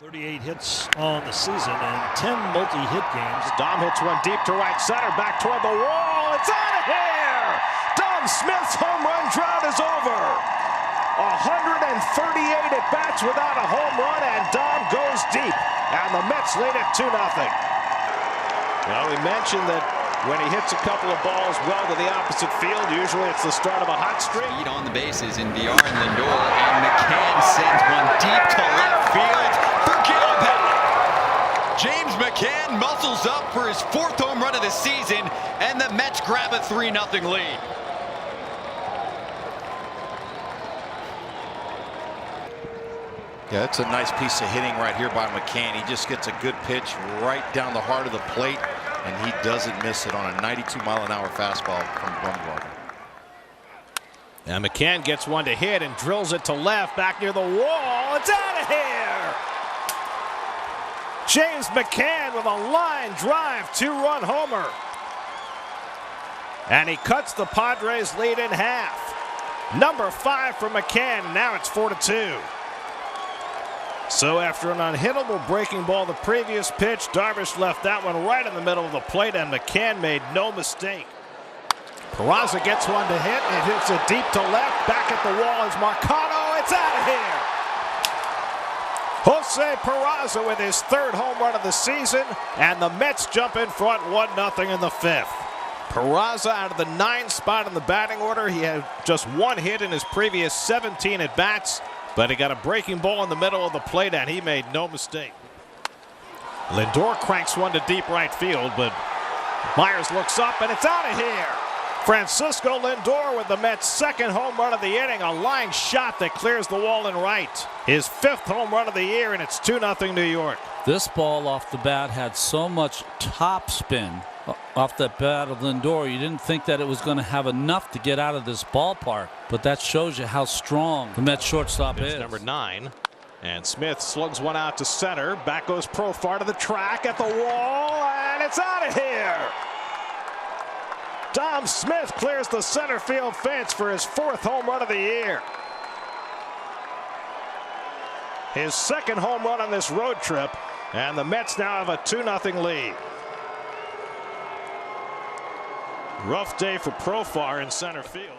38 hits on the season and 10 multi-hit games. Dom hits one deep to right center, back toward the wall. It's out of here! Dom Smith's home run drought is over. 138 at bats without a home run, and Dom goes deep. And the Mets lead it 2-0. Well, we mentioned that when he hits a couple of balls well to the opposite field, usually it's the start of a hot streak. Speed on the bases in Villar and Lindor, and McCann sends one deep to left field. Forget about it. James McCann muscles up for his 4th home run of the season, and the Mets grab a 3-0 lead. Yeah, that's a nice piece of hitting right here by McCann. He just gets a good pitch right down the heart of the plate, and he doesn't miss it on a 92-mile-an-hour fastball from Bumgarner. And McCann gets one to hit and drills it to left, back near the wall. It's out of here! James McCann with a line drive, 2-run homer. And he cuts the Padres' lead in half. Number 5 for McCann. Now it's 4-2. So after an unhittable breaking ball the previous pitch, Darvish left that one right in the middle of the plate, and McCann made no mistake. Peraza gets one to hit, and hits it deep to left. Back at the wall is Marcano. It's out of here. José Peraza with his 3rd home run of the season, and the Mets jump in front 1-0 in the 5th. Peraza out of the 9th spot in the batting order. He had just 1 hit in his previous 17 at-bats, but he got a breaking ball in the middle of the plate, and he made no mistake. Lindor cranks one to deep right field, but Myers looks up, and it's out of here. Francisco Lindor with the Mets' 2nd home run of the inning, a line shot that clears the wall in right. His 5th home run of the year, and it's 2-0 New York. This ball off the bat had so much top spin off the bat of Lindor. You didn't think that it was going to have enough to get out of this ballpark, but that shows you how strong the Mets shortstop is. Number 9, and Smith slugs one out to center. Back goes Profar to the track at the wall, and it's out of here. Dom Smith clears the center field fence for his 4th home run of the year. His 2nd home run on this road trip, and the Mets now have a 2-0 lead. Rough day for Profar in center field.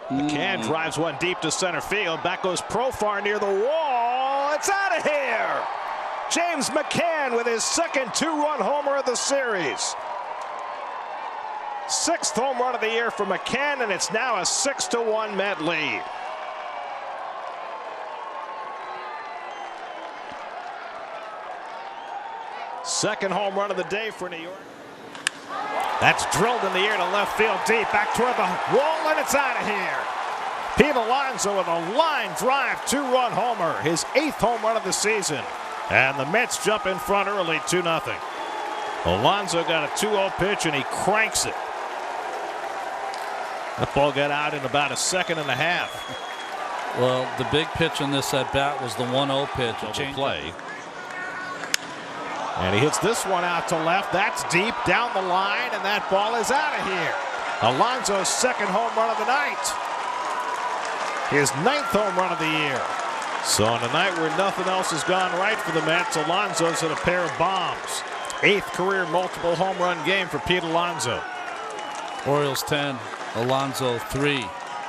McCann drives one deep to center field. Back goes Profar near the wall. It's out of here. James McCann with his 2nd 2-run homer of the series. 6th home run of the year for McCann, and it's now a 6-1 Met lead. Second home run of the day for New York. That's drilled in the air to left field deep, back toward the wall, and it's out of here. Pete Alonso with a line drive 2-run homer, his 8th home run of the season. And the Mets jump in front early 2-0. Alonso got a 2-0 pitch, and he cranks it. That ball got out in about a 2.5 seconds. Well, the big pitch in this at bat was the 1-0 pitch. Double play. And he hits this one out to left. That's deep down the line, and that ball is out of here. Alonso's 2nd home run of the night. His 9th home run of the year. So on a night where nothing else has gone right for the Mets, Alonso's hit a pair of bombs. 8th career multiple home run game for Pete Alonso. Orioles 10, Alonso 3.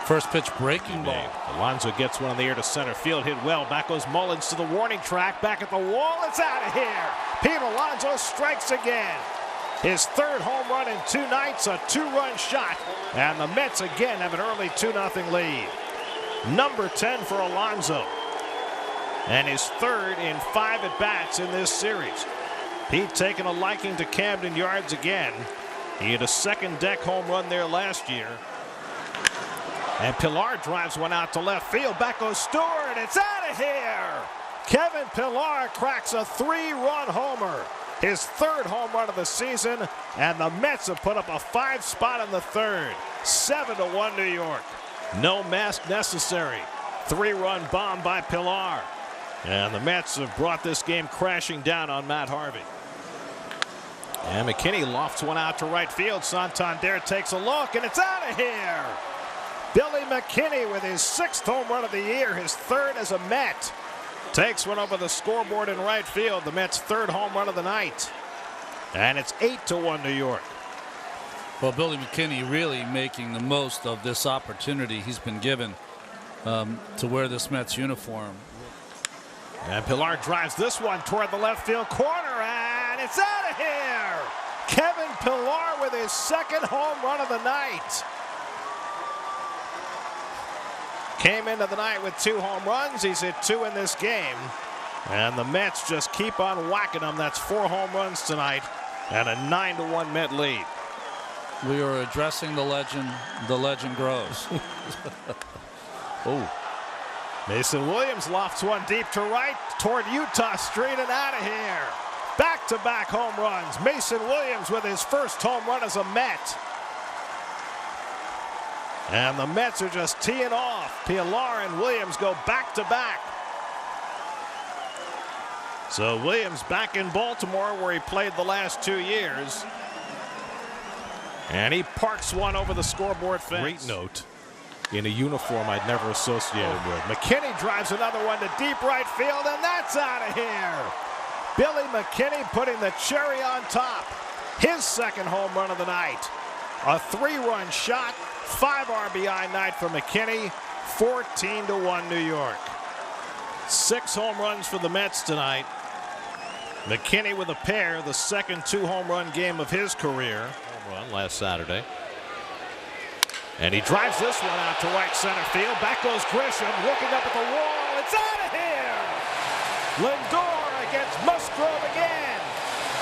First pitch breaking ball. Alonso gets one in the air to center field, hit well. Back goes Mullins to the warning track, back at the wall. It's out of here. Pete Alonso strikes again. His 3rd home run in 2 nights, a 2-run shot. And the Mets again have an early 2-0 lead. Number 10 for Alonso. And his 3rd in 5 at-bats in this series. Pete taking a liking to Camden Yards again. He had a 2nd deck home run there last year. And Villar drives one out to left field. Back goes Stewart. It's out of here. Kevin Villar cracks a 3-run homer. His 3rd home run of the season. And the Mets have put up a 5 spot in the 3rd. 7-1 New York. No mask necessary. 3-run bomb by Villar. And the Mets have brought this game crashing down on Matt Harvey. And McKinney lofts one out to right field. Santander takes a look, and it's out of here. Billy McKinney with his 6th home run of the year, his 3rd as a Met. Takes one over the scoreboard in right field. The Mets' third home run of the night. And it's 8-1 New York. Well, Billy McKinney really making the most of this opportunity he's been given to wear this Mets uniform. And Villar drives this one toward the left field corner, and it's out of here. Kevin Villar with his second home run of the night. Came into the night with 2 home runs. He's hit 2 in this game. And the Mets just keep on whacking them. That's 4 home runs tonight and a 9-1 Met lead. We are addressing the legend. The legend grows. Oh. Mason Williams lofts one deep to right toward Utah Street and out of here. Back-to-back home runs. Mason Williams with his first home run as a Met. And the Mets are just teeing off. Villar and Williams go back-to-back. So Williams back in Baltimore where he played the last 2 years. And he parks one over the scoreboard fence. Great note in a uniform I'd never associated with. McKinney drives another one to deep right field, and that's out of here. Billy McKinney putting the cherry on top. His second home run of the night. A 3-run shot, 5 RBI night for McKinney, 14-1 New York. 6 home runs for the Mets tonight. McKinney with a pair, the second 2-home run game of his career. Home run last Saturday. And he drives this one out to right center field. Back goes Grisham, looking up at the wall. It's out of here! Lindor against Musgrove again.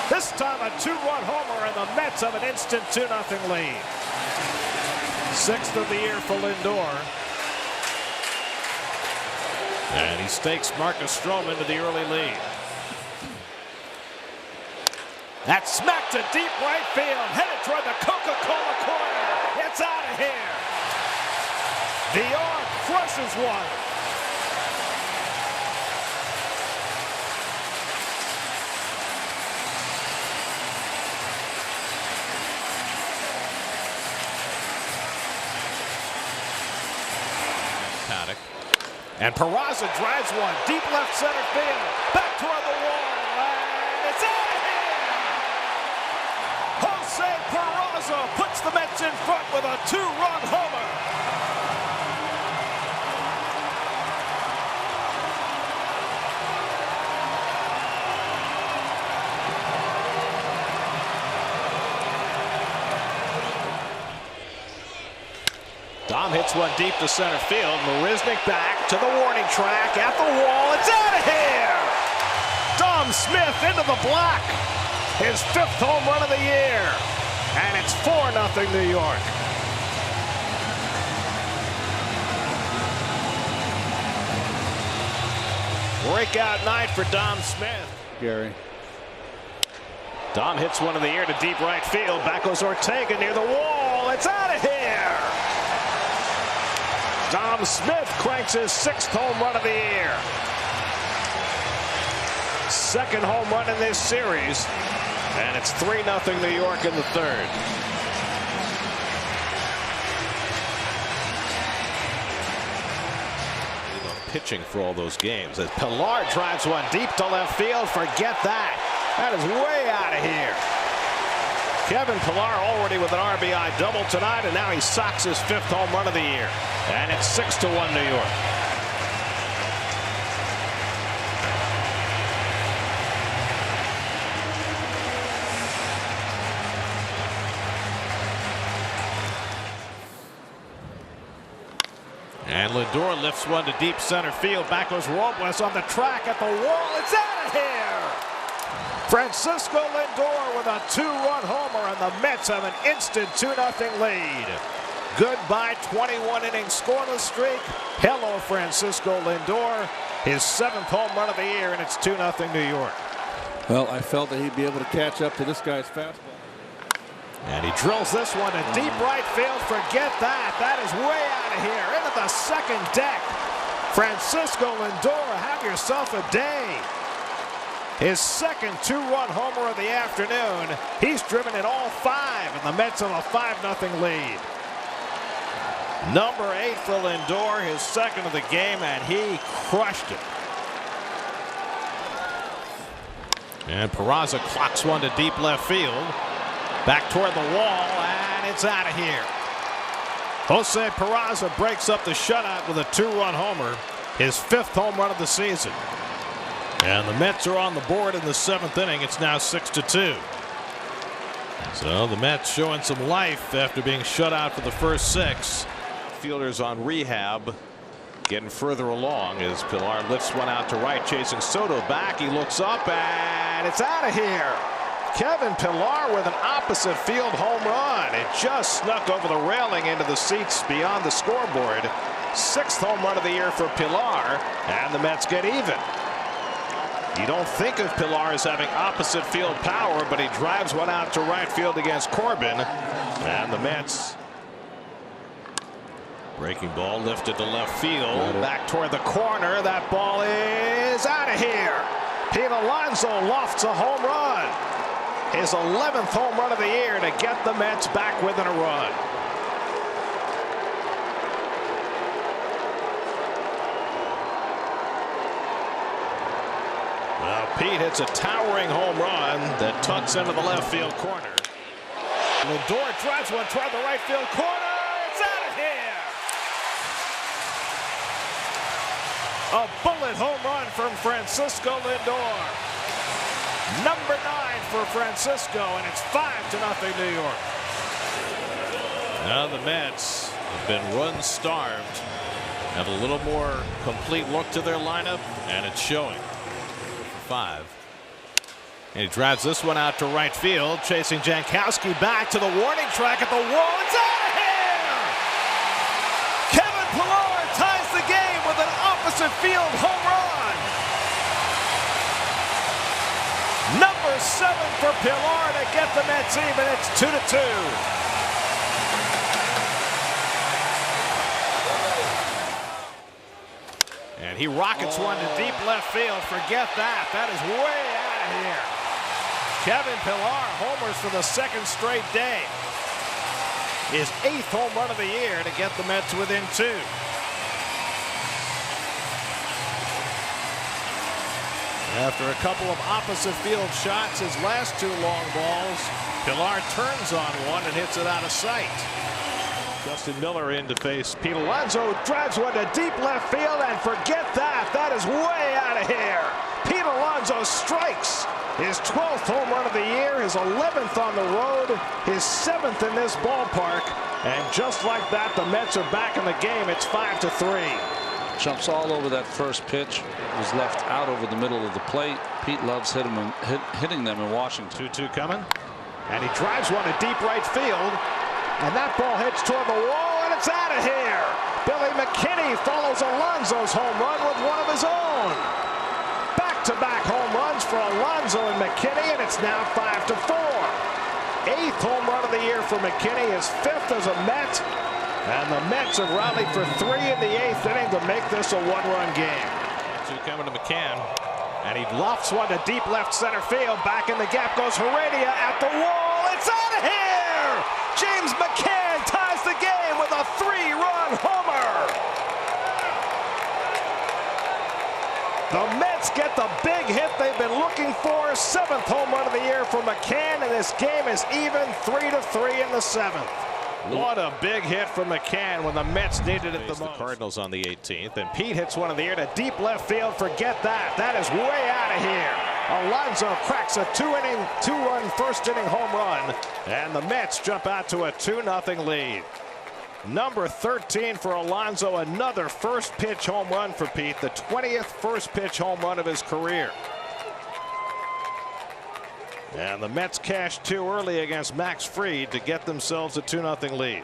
This time a 2-run homer, and the Mets have an instant 2-0 lead. 6th of the year for Lindor. And he stakes Marcus Stroman to the early lead. That's smacked to deep right field, headed toward the Coca-Cola corner. It's out of here. Villar crushes one. Paddock. And Peraza drives one deep left center field. Back toward the wall. And it's out of here. José Peraza puts the Mets in front with a 2-run homer. Dom hits one deep to center field. Marisnick back to the warning track at the wall. It's out of here. Dom Smith into the block. His 5th home run of the year. And it's 4-0 New York. Breakout night for Dom Smith. Gary. Dom hits one in the air to deep right field. Back goes Ortega near the wall. It's out of here. Dom Smith cranks his 6th home run of the year. 2nd home run in this series. And it's 3-0 New York in the 3rd. Pitching for all those games. As Villar drives one deep to left field. Forget that. That is way out of here. Kevin Villar already with an RBI double tonight, and now he socks his 5th home run of the year. And it's 6-1 New York. And Lindor lifts one to deep center field. Back goes Robles on the track at the wall. It's out of here. Francisco Lindor with a 2-run homer, and the Mets have an instant 2-0 lead. Goodbye 21-inning scoreless streak. Hello, Francisco Lindor. His 7th home run of the year, and it's 2-0 New York. Well, I felt that he'd be able to catch up to this guy's fastball. And he drills this one to deep right field. Forget that. That is way out of here. Into the 2nd deck. Francisco Lindor, have yourself a day. His 2nd 2-run homer of the afternoon. He's driven in all 5, and the Mets have a 5-0 lead. Number 8 for Lindor, his 2nd of the game, and he crushed it. And Peraza clocks one to deep left field. Back toward the wall, and it's out of here. José Peraza breaks up the shutout with a 2-run homer, his 5th home run of the season. And the Mets are on the board in the 7th inning. It's now 6-2. So the Mets showing some life after being shut out for the first 6. Fielders on rehab, getting further along as Villar lifts one out to right, chasing Soto back. He looks up, and it's out of here. Kevin Villar with an opposite field home run. It just snuck over the railing into the seats beyond the scoreboard. 6th home run of the year for Villar, and the Mets get even. You don't think of Villar as having opposite field power, but he drives one out to right field against Corbin, and the Mets. Breaking ball lifted to left field, back toward the corner. That ball is out of here. Pete Alonso lofts a home run. His 11th home run of the year to get the Mets back within a run. Well, Pete hits a towering home run that tucks into the left field corner. Lindor drives one toward the right field corner. It's out of here. A bullet home run from Francisco Lindor. Number 9 for Francisco, and it's 5-0 New York. Now the Mets have been run-starved. Have a little more complete look to their lineup, and it's showing. 5. And he drives this one out to right field, chasing Jankowski back to the warning track at the wall. It's out of here! Kevin Villar ties the game with an opposite field home run. Number 7 for Villar to get the Mets even. It's 2-2. And he rockets one to deep left field. Forget that. That is way out of here. Kevin Villar homers for the 2nd straight day. His 8th home run of the year to get the Mets within 2. After a couple of opposite field shots, his last 2 long balls, Villar turns on one and hits it out of sight. Justin Miller in to face Pete Alonso, drives one to deep left field, and forget that. That is way out of here. Pete Alonso strikes. His 12th home run of the year, his 11th on the road, his 7th in this ballpark. And just like that, the Mets are back in the game. It's 5-3. Jumps all over that first pitch. Was left out over the middle of the plate. Pete loves hitting them in Washington. 2-2 coming. And he drives one to deep right field. And that ball hits toward the wall, and it's out of here. Billy McKinney follows Alonso's home run with one of his own. Back-to-back home runs for Alonso and McKinney, and it's now 5-4. 8th home run of the year for McKinney, his 5th as a Met. And the Mets have rallied for 3 in the 8th inning to make this a 1-run game. 2 coming to McCann. And he lofts one to deep left center field. Back in the gap goes Heredia at the wall. It's out of here! James McCann ties the game with a 3-run homer. The Mets get the big hit they've been looking for. 7th home run of the year for McCann, and this game is even 3-3 in the 7th. What a big hit from McCann when the Mets needed it the most. The Cardinals on the 18th, and Pete hits one in the air to deep left field. Forget that. That is way out of here. Alonso cracks a 2-run 1st inning home run, and the Mets jump out to a 2-0 lead. Number 13 for Alonso, another first pitch home run for Pete, the 20th first pitch home run of his career. And the Mets cashed 2 early against Max Fried to get themselves a 2-0 lead.